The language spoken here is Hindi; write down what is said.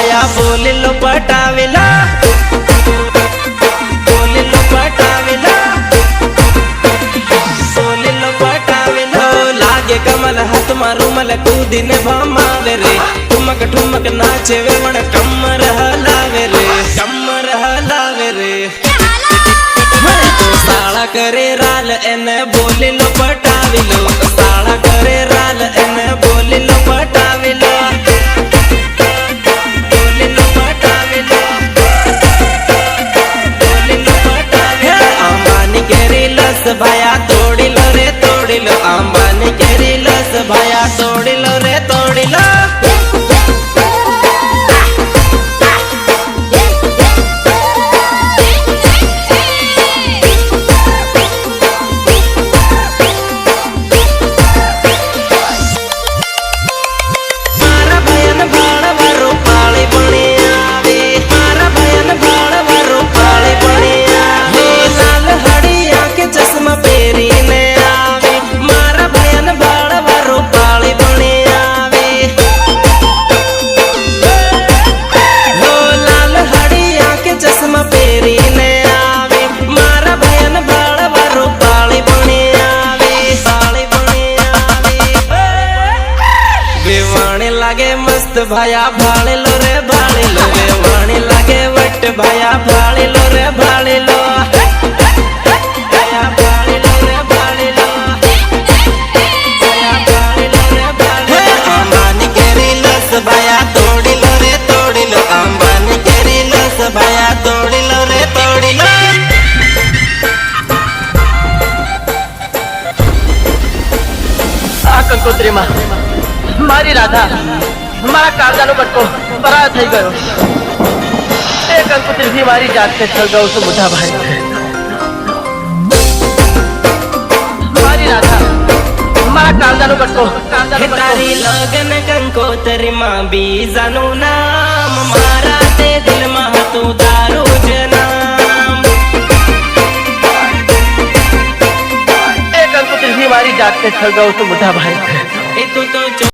भाया बोल लो पटावेला, बोल लो पटावेला, बोल लो पटावेला। लागे कमल हाथ मारू मल कूदिन भमावे रे, ठुमक ठुमक नाचे वे वण कमर हलावे रे, कमर हलावे रे। तो साला करे राल एने बोल लो पटावेलो, साला करे राल एने बोल लो पटावेलो। भाया तोड़ी लो रे तोड़ी लो, अंबानी केरी लस भाया तोड़ी लो रे तोड़ी लो। मारा भयन भाड़ वारो पाले बने आवे, मारा भयन भाड़ वारो पाले बने आवे। लाल हड़िया के चश्मा पेरी ने आवे, मारा भयन भाड़ वारो पाले बने आवे। हो लाल हड़िया के चश्मा पेरी ने आवे, मारा भयन भाड़ वारो पाले बने आवे, पाले बने आवे। बेवाणे लागे मस्त भाया भाले लो रे भाले लो, बेवाणे लागे वट भाया भाले लो रे भाले लो, भाया भाले लो रे भाले लो, भाया भाले लो रे भाले लो। अंबानी केरी लस भाया तोड़ी लो रे तोड़ी लो, अंबानी केरी लस भाया तोड़ी लो रे तोड़ी लो। आ कंकोत्री मां मारी राधा मारा काळजाનો બટકો પરાય થઈ ગયો। એ કંકોત્રી થી મારી જાતને સળગાવું છું મોટા ભાઈ। મારી રાધા મારા કાળજાનો બટકો तारी लगन कंकोत्री मां बीजानु नाम, मारा ते दिल में तू तारो जनाम। એ કંકોત્રી થી મારી જાતને સળગાવું છું મોટા ભાઈ।